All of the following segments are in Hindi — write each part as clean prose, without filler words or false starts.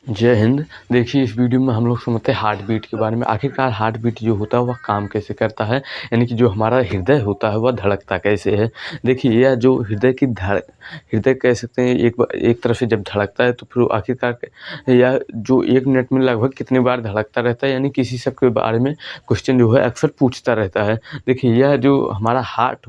जय हिंद। देखिए, इस वीडियो में हम लोग समझते हैं हार्ट बीट के बारे में। आखिरकार हार्ट बीट जो होता है वह काम कैसे करता है, यानी कि जो हमारा हृदय होता है वह धड़कता कैसे है। देखिए, यह जो हृदय कह सकते हैं, एक तरफ से जब धड़कता है तो फिर आखिरकार यह जो 1 मिनट में लगभग कितनी बार धड़कता रहता है, यानी किसी सब के बारे में क्वेश्चन जो है अक्सर पूछता रहता है। देखिए, यह जो हमारा हार्ट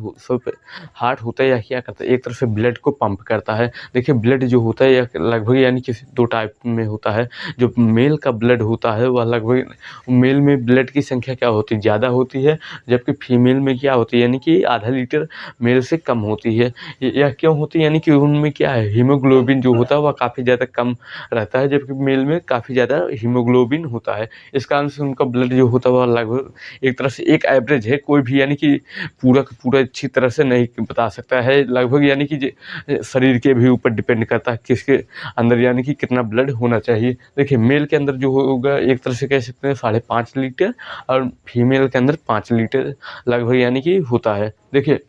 होता है, यह क्या करता है, एक तरफ से ब्लड को पंप करता है। देखिए, ब्लड जो होता है यह लगभग यानी कि 2 टाइप में होता है। जो मेल का ब्लड होता है वह लगभग, मेल में ब्लड की संख्या क्या होती है, ज़्यादा होती है, जबकि फीमेल में क्या होती है, यानी कि आधा लीटर मेल से कम होती है। यह क्यों होती है, यानी कि उनमें क्या है, हीमोग्लोबिन जो होता है वह काफ़ी ज़्यादा कम रहता है, जबकि मेल में काफ़ी ज़्यादा हीमोग्लोबिन होता है। इस कारण से उनका ब्लड जो होता है वह लगभग एक तरह से एक एवरेज है, कोई भी यानी कि पूरा का पूरा अच्छी तरह से नहीं बता सकता है। लगभग यानी कि शरीर के भी ऊपर डिपेंड करता है किसके अंदर यानी कि कितना ब्लड होना चाहिए। देखिए, मेल के अंदर जो होगा एक तरह से कह सकते हैं 5.5 लीटर, और फीमेल के अंदर 5 लीटर लगभग यानी कि होता है। देखिए,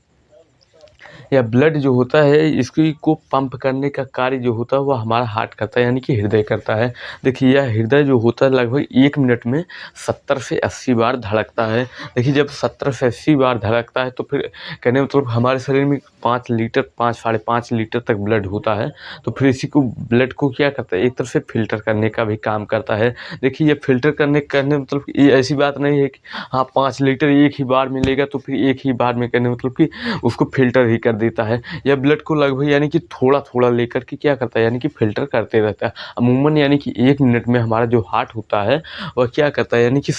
या ब्लड जो होता है इसकी को पंप करने का कार्य जो होता है वह हमारा हार्ट करता है, यानी कि हृदय करता है। देखिए, यह हृदय जो होता है लगभग 1 मिनट में 70 से 80 बार धड़कता है। देखिए, जब 70 से 80 बार धड़कता है तो फिर कहने मतलब हमारे शरीर में 5 लीटर 5 लीटर तक ब्लड होता है। तो फिर इसी को ब्लड को क्या करता है, एक तरफ से फ़िल्टर करने का भी काम करता है। देखिए, ये फ़िल्टर करने मतलब ये ऐसी बात नहीं है कि हाँ 5 लीटर एक ही बार मिलेगा तो फिर एक ही बार में कहने मतलब कि उसको फ़िल्टर ही कर देता है। यह ब्लड को लगभग यानी कि थोड़ा-थोड़ा लेकर के क्या करता है, यानी कि फ़िल्टर करते रहता है। अमूमन यानी कि 1 मिनट में हमारा जो हार्ट होता है वह क्या करता है, यानी कि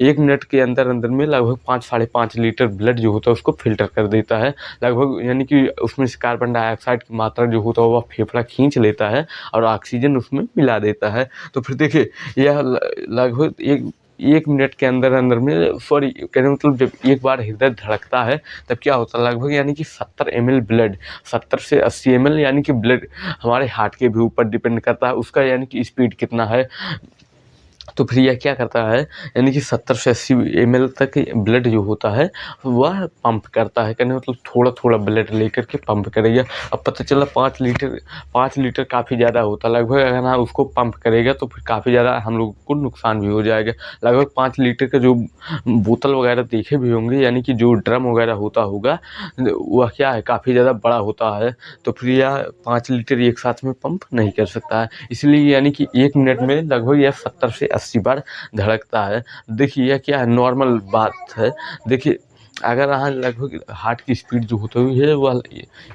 1 मिनट के अंदर-अंदर में लगभग 5 साढ़े 5 लीटर ब्लड जो होता है उसको फ़िल्टर कर देता है। लगभग यानी कि उसमें से कार्बन डाइऑक्साइड की मात्रा जो होता है वह फेफड़ा खींच लेता है और ऑक्सीजन उसमें मिला देता है। तो फिर देखिए, यह लगभग 1 मिनट के अंदर-अंदर में, सॉरी कहने मतलब जब एक बार हृदय धड़कता है तब क्या होता है, लगभग यानी कि 70 ml ब्लड, 70 से 80 ml यानी कि ब्लड हमारे हार्ट के भी ऊपर डिपेंड करता है उसका यानी कि स्पीड कितना है। तो फिर यह क्या करता है, यानी कि 70 से 80 ml तक ब्लड जो होता है वह पंप करता है, कहने मतलब थोड़ा-थोड़ा ब्लड लेकर के पंप करेगा। अब पता चला 5 लीटर काफ़ी ज़्यादा होता है, लगभग अगर हाँ उसको पंप करेगा तो फिर काफ़ी ज़्यादा हम लोग को नुकसान भी हो जाएगा। लगभग 5 लीटर का जो बोतल वगैरह देखे भी होंगे, यानी कि जो ड्रम वगैरह होता होगा वह क्या है, काफ़ी ज़्यादा बड़ा होता है। तो फिर यह 5 लीटर एक साथ में पंप नहीं कर सकता है, इसलिए यानी कि 1 मिनट में लगभग यह 70 से 80 बार धड़कता है। देखिए, यह क्या है, नॉर्मल बात है। देखिए, अगर यहाँ लगभग हार्ट की स्पीड जो होती है वह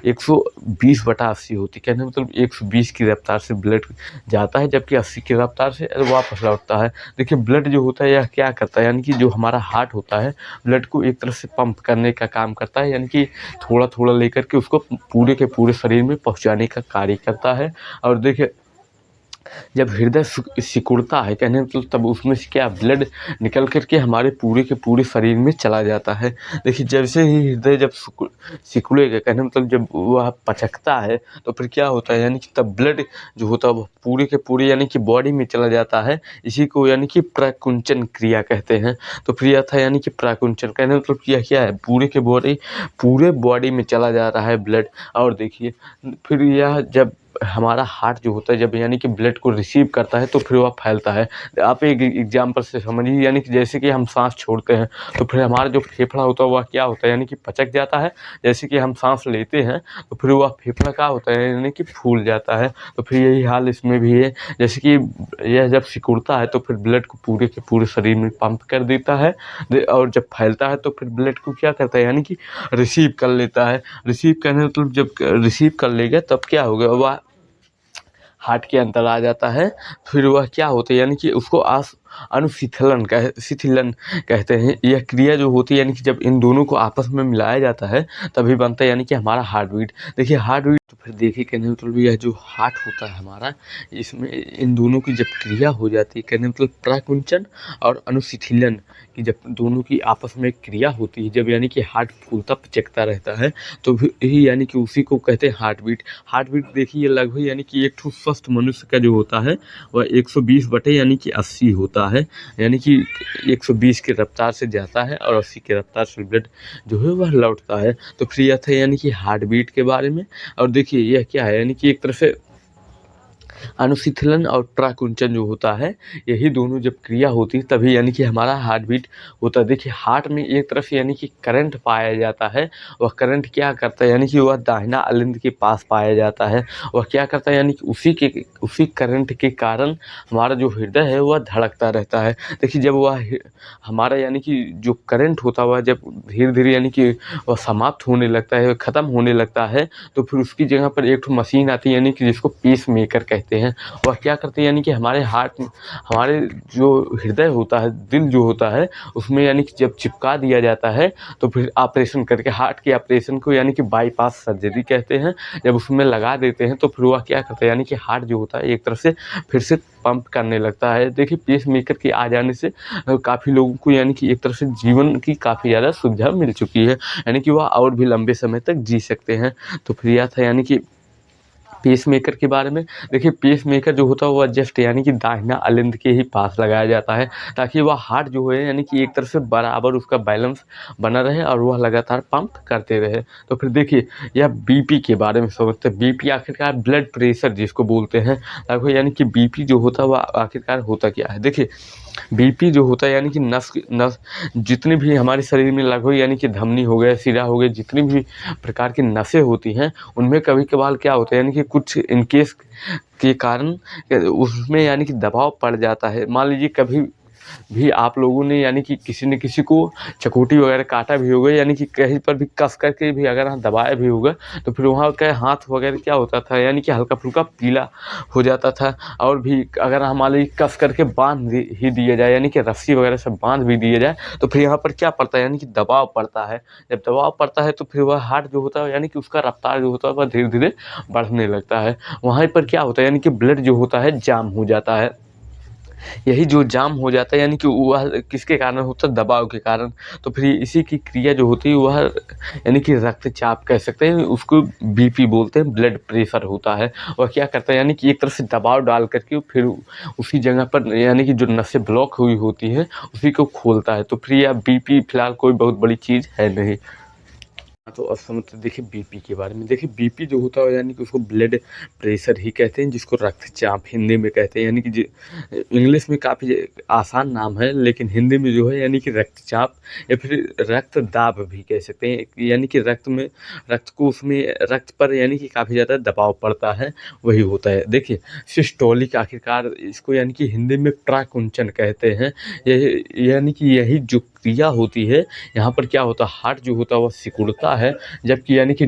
120/80 होती है, कहने मतलब 120 की रफ्तार से ब्लड जाता है, जबकि 80 की रफ्तार से वापस लौटता है। देखिए, ब्लड जो होता है यह क्या करता है, यानी कि जो हमारा हार्ट होता है ब्लड को एक तरफ से पंप करने का काम करता है, यानी कि थोड़ा-थोड़ा लेकर के उसको पूरे के पूरे शरीर में पहुँचाने का कार्य करता है। और देखिए, जब हृदय सिकुड़ता है, कहने मतलब तब उसमें से क्या ब्लड निकल कर के हमारे पूरे के पूरे शरीर में चला जाता है। देखिए, जैसे ही हृदय जब सिकुड़ेगा, कहने मतलब जब वह पचकता है तो फिर क्या होता है, यानी कि तब ब्लड जो होता है वो पूरे के पूरे यानी कि बॉडी में चला जाता है। इसी को यानी कि प्रकुंचन क्रिया कहते हैं। तो फिर यह था यानी कि प्रकुंचन, कहने मतलब किया क्या है, पूरे बॉडी में चला जा रहा है ब्लड। और देखिए, फिर यह जब हमारा हार्ट जो होता है जब यानी कि ब्लड को रिसीव करता है तो फिर वह फैलता है। आप एक एग्जांपल से समझिए, यानी कि जैसे कि हम सांस छोड़ते हैं तो फिर हमारा जो फेफड़ा होता है वह क्या होता है, यानी कि पचक जाता है। जैसे कि हम सांस लेते हैं तो फिर वह फेफड़ा क्या होता है, यानी कि फूल जाता है। तो फिर यही हाल इसमें भी है, जैसे कि यह जब सिकुड़ता है तो फिर ब्लड को पूरे के पूरे शरीर में पंप कर देता है। और जब फैलता है तो फिर ब्लड को क्या करता है, यानी कि रिसीव कर लेता है। रिसीव करने मतलब जब रिसीव कर लेगा तब क्या होगा, वह हार्ट के अंदर आ जाता है। फिर वह क्या होता है, यानी कि उसको शिथिलन कहते हैं। यह क्रिया जो होती है, यानी कि जब इन दोनों को आपस में मिलाया जाता है तभी बनता है यानी कि हमारा हार्ट बीट। देखिए, हार्ट बीट तो फिर देखिए, कहने मतलब यह जो हार्ट होता है हमारा, इसमें इन दोनों की जब क्रिया हो जाती है, कहने मतलब प्राकुंचन और अनुशिथिलन की जब दोनों की आपस में क्रिया होती है, जब यानी कि हार्ट फूलता पिचकता रहता है तो यही यानी कि उसी को कहते हैं हार्ट बीट। हार्ट बीट देखिए लगभग यानी कि एक स्वस्थ मनुष्य का जो होता है वह 120 बटे यानी कि 80 होता है, यानी कि 120 की रफ्तार से जाता है और 80 की रफ्तार से ब्लड जो है वह लौटता है। तो फिर यह था यानी कि हार्ट बीट के बारे में। और देखिए, यह क्या है, यानी कि एक तरह से अनुशीतलन और ट्राकुंचन जो होता है, यही दोनों जब क्रिया होती है तभी यानी कि हमारा हार्ट बीट होता है। देखिए हार्ट में एक तरफ से यानी कि करंट पाया जाता है, वह करंट क्या करता है यानी कि वह दाहिना अलिंद के पास पाया जाता है। वह क्या करता है यानी कि उसी करंट के कारण हमारा जो हृदय है वह धड़कता रहता है। देखिए जब वह हमारा यानी कि जो करंट होता हुआ जब धीरे-धीरे यानी कि वह समाप्त होने लगता है, ख़त्म होने लगता है, तो फिर उसकी जगह पर एक ठो मशीन आती है यानी कि जिसको पेसमेकर कहते हैं। वह क्या करते हैं यानी कि हमारे हार्ट में हमारे जो हृदय होता है, दिल जो होता है, उसमें यानी कि जब चिपका दिया जाता है तो फिर ऑपरेशन करके हार्ट के ऑपरेशन को यानी कि बाईपास सर्जरी कहते हैं। जब उसमें लगा देते हैं तो फिर वह क्या करता है यानी कि हार्ट जो होता है एक तरफ से फिर से पंप करने लगता है। देखिए पेसमेकर के आ जाने से काफ़ी लोगों को यानी कि एक तरफ से जीवन की काफ़ी ज़्यादा सुविधा मिल चुकी है, यानी कि वह और भी लंबे समय तक जी सकते हैं। तो फिर यह था यानी कि पेसमेकर के बारे में। देखिए पेसमेकर जो होता है वह जस्ट यानी कि दाहिना अलिंद के ही पास लगाया जाता है, ताकि वह हार्ट जो है यानी कि एक तरफ से बराबर उसका बैलेंस बना रहे और वह लगातार पंप करते रहे। तो फिर देखिए यह बीपी के बारे में समझते हैं। बीपी आखिरकार ब्लड प्रेशर जिसको बोलते हैं, लगभग यानी कि बीपी जो होता है वह आखिरकार होता क्या है। देखिए बीपी जो होता है यानी कि नस जितनी भी हमारे शरीर में लगभग यानी कि धमनी हो गया, सिरा हो गया, जितनी भी प्रकार की नसें होती हैं उनमें कभी-कभार क्या होता है यानी कि कुछ इन केस के कारण उसमें यानी कि दबाव पड़ जाता है। मान लीजिए कभी भी आप लोगों ने यानी कि किसी न किसी को चकोटी वगैरह काटा भी होगा, यानी कि कहीं पर भी कस करके भी अगर दबाया भी होगा तो फिर वहाँ का हाथ वगैरह क्या होता था यानी कि हल्का-फुल्का पीला हो जाता था। और भी अगर हम मान लीजिए कस करके बाँध ही दिया जाए यानी कि रस्सी वगैरह से बाँध भी दिया जाए तो फिर यहाँ पर क्या पड़ता है यानी कि दबाव पड़ता है। जब दबाव पड़ता है तो फिर वह हार्ट जो होता है यानी कि उसका रफ्तार जो होता है वह धीरे-धीरे बढ़ने लगता है। वहाँ पर क्या होता है यानी कि ब्लड जो होता है जाम हो जाता है। यही जो जाम हो जाता है यानी कि वह किसके कारण होता है, दबाव के कारण। तो फिर इसी की क्रिया जो होती है वह यानी कि रक्तचाप कह सकते हैं, उसको बीपी बोलते हैं, ब्लड प्रेशर होता है। वह क्या करता है यानी कि एक तरफ से दबाव डाल करके फिर उसी जगह पर यानी कि जो नसें ब्लॉक हुई होती हैं उसी को खोलता है। तो फिर यह बीपी फिलहाल कोई बहुत बड़ी चीज़ है नहीं। तो अब समझते देखिए बीपी के बारे में। देखिए बीपी जो होता है यानी कि उसको ब्लड प्रेशर ही कहते हैं, जिसको रक्तचाप हिंदी में कहते हैं। यानी कि इंग्लिश में काफ़ी आसान नाम है, लेकिन हिंदी में जो है यानी कि रक्तचाप या फिर रक्त दाब भी कह सकते हैं। यानी कि रक्त पर यानी कि काफ़ी ज़्यादा दबाव पड़ता है, वही होता है। देखिए सिस्टोलिक आखिरकार इसको यानी कि हिंदी में ट्राकुंचन कहते हैं। यानी कि यही जो क्रिया होती है यहाँ पर क्या होता है, हार्ट जो होता है वह सिकुड़ता है, जबकि यानी कि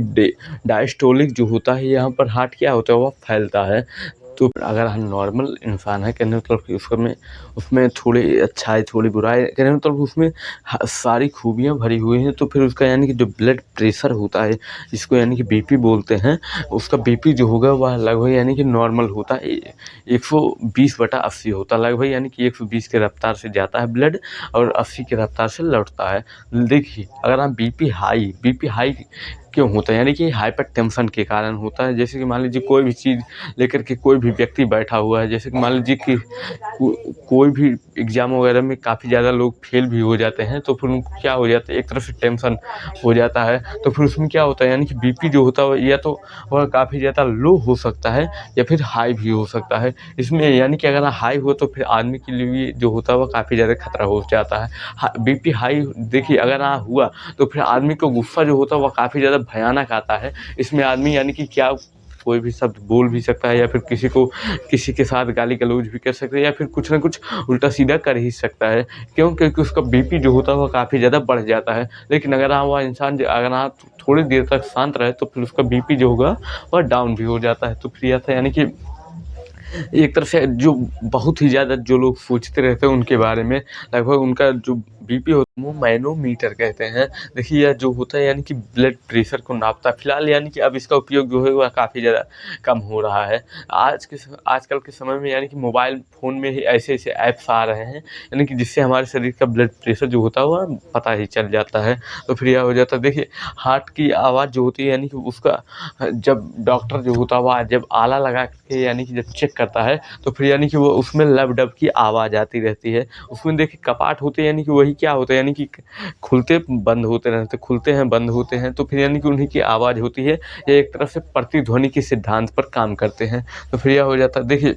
डायस्टोलिक जो होता है यहाँ पर हार्ट क्या होता है वह फैलता है। तो अगर हम नॉर्मल इंसान है कहने मतलब कि उसमें थोड़ी अच्छाई थोड़ी बुराई कहने मतलब उसमें सारी खूबियाँ भरी हुई हैं। तो फिर उसका यानी कि जो ब्लड प्रेशर होता है जिसको यानी कि बीपी बोलते हैं, उसका बीपी जो होगा वह लगभग यानी कि नॉर्मल होता है 120/80 होता है लगभग, यानी कि 120 के रफ्तार से जाता है ब्लड और 80 की रफ्तार से लौटता है। देखिए अगर हम बीपी हाई क्यों होता है यानी कि हाइपरटेंशन के कारण होता है। जैसे कि मान लीजिए कोई भी चीज़ लेकर के कोई भी व्यक्ति बैठा हुआ है, जैसे कि मान लीजिए कि कोई भी एग्ज़ाम वगैरह में काफ़ी ज़्यादा लोग फेल भी हो जाते हैं, तो फिर उनको क्या हो जाता है, एक तरफ से टेंशन हो जाता है। तो फिर उसमें क्या होता है यानी कि बीपी जो होता है या तो वह काफ़ी ज़्यादा लो हो सकता है या फिर हाई भी हो सकता है। इसमें यानी कि अगर हाई हो तो फिर आदमी के लिए जो होता है वह काफ़ी ज़्यादा खतरा हो जाता है। बीपी हाई देखिए अगर हुआ तो फिर आदमी को गुस्सा जो होता है वह काफ़ी ज़्यादा भयानक आता है। इसमें आदमी यानी कि क्या कोई भी शब्द बोल भी सकता है या फिर किसी के साथ गाली गलौज भी कर सकता है या फिर कुछ ना कुछ उल्टा सीधा कर ही सकता है। क्यों? क्योंकि उसका बीपी जो होता है वह काफ़ी ज़्यादा बढ़ जाता है। लेकिन अगर वह इंसान अगर थोड़ी देर तक शांत रहे तो फिर उसका बीपी जो होगा वह डाउन भी हो जाता है। तो फिर यह था यानी कि एक तरफ से जो बहुत ही ज़्यादा जो लोग सोचते रहते हैं उनके बारे में, लगभग उनका जो बीपी होता है वो मैनोमीटर कहते हैं। देखिए यह जो होता है यानी कि ब्लड प्रेशर को नापता है। फिलहाल यानी कि अब इसका उपयोग जो है वह काफ़ी ज़्यादा कम हो रहा है। आजकल के समय में यानी कि मोबाइल फ़ोन में ही ऐसे ऐप्स आ रहे हैं यानी कि जिससे हमारे शरीर का ब्लड प्रेशर जो होता है वह पता ही चल जाता है। तो फिर यह हो जाता है। देखिए हार्ट की आवाज़ जो होती है यानी कि उसका जब डॉक्टर जो होता है वह जब आला लगा के यानी कि जब चेक करता है तो फिर यानी कि वो उसमें लब डब की आवाज़ आती रहती है। उसमें देखिए कपाट होते हैं यानी कि वही उन्हें क्या होता है यानी कि खुलते बंद होते रहते, खुलते हैं बंद होते हैं, तो फिर यानी कि उन्हीं की आवाज़ होती है, ये एक तरह से प्रतिध्वनि के सिद्धांत पर काम करते हैं। तो फिर यह हो जाता है, देखिए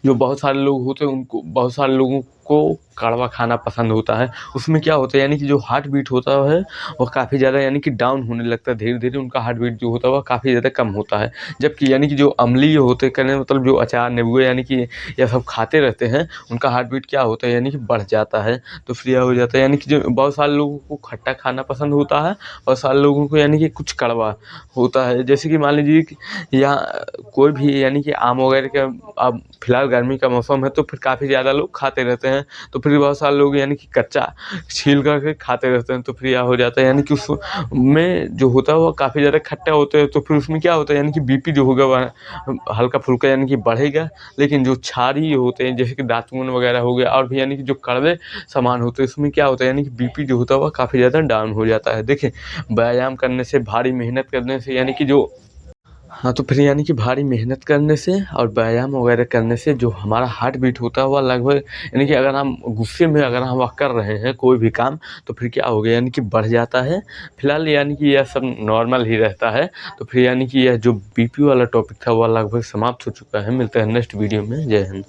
जो बहुत सारे लोग होते हैं उनको, बहुत सारे लोगों को कड़वा खाना पसंद होता है, उसमें क्या होता है यानी कि जो हार्ट बीट होता है वो काफ़ी ज़्यादा यानी कि डाउन होने लगता है, धीरे-धीरे उनका हार्ट बीट जो होता है वो काफ़ी ज़्यादा कम होता है। जबकि यानी कि जो अम्लीय होते हैं, कहने का मतलब जो अचार, नींबू यानी कि यह सब खाते रहते हैं, उनका हार्ट बीट क्या होता है यानी कि बढ़ जाता है। तो फिर यह हो जाता है यानी कि जो बहुत सारे लोगों को खट्टा खाना पसंद होता है, बहुत सारे लोगों को यानी कि कुछ कड़वा होता है। जैसे कि मान लीजिए कि यहाँ कोई भी यानी कि आम वगैरह का, अब फिलहाल गर्मी का मौसम है तो फिर काफ़ी ज़्यादा लोग खाते रहते हैं, तो फिर बहुत सारे लोग यानी कि कच्चा छील करके खाते रहते हैं, तो फिर यह हो जाता है यानी कि उसमें जो होता है वो काफ़ी ज़्यादा खट्टा होता है, तो फिर उसमें क्या होता है यानी कि बीपी जो होगा वह हल्का-फुल्का यानी कि बढ़ेगा। लेकिन जो क्षारीय होते हैं जैसे कि दातून वगैरह हो गया, और भी यानी कि जो कड़वे सामान होते हैं उसमें क्या होता है यानी कि बीपी जो होता है वह काफ़ी ज़्यादा डाउन हो जाता है। देखिए, व्यायाम करने से, भारी मेहनत करने से यानी कि जो, हाँ, तो फिर यानी कि भारी मेहनत करने से और व्यायाम वगैरह करने से जो हमारा हार्ट बीट होता है वह लगभग, यानी कि अगर हम गुस्से में अगर हम वह कर रहे हैं कोई भी काम, तो फिर क्या हो गया यानी कि बढ़ जाता है। फिलहाल यानी कि यह सब नॉर्मल ही रहता है। तो फिर यानी कि यह जो बीपी वाला टॉपिक था वह लगभग समाप्त हो चुका है। मिलते हैं नेक्स्ट वीडियो में। जय हिंद।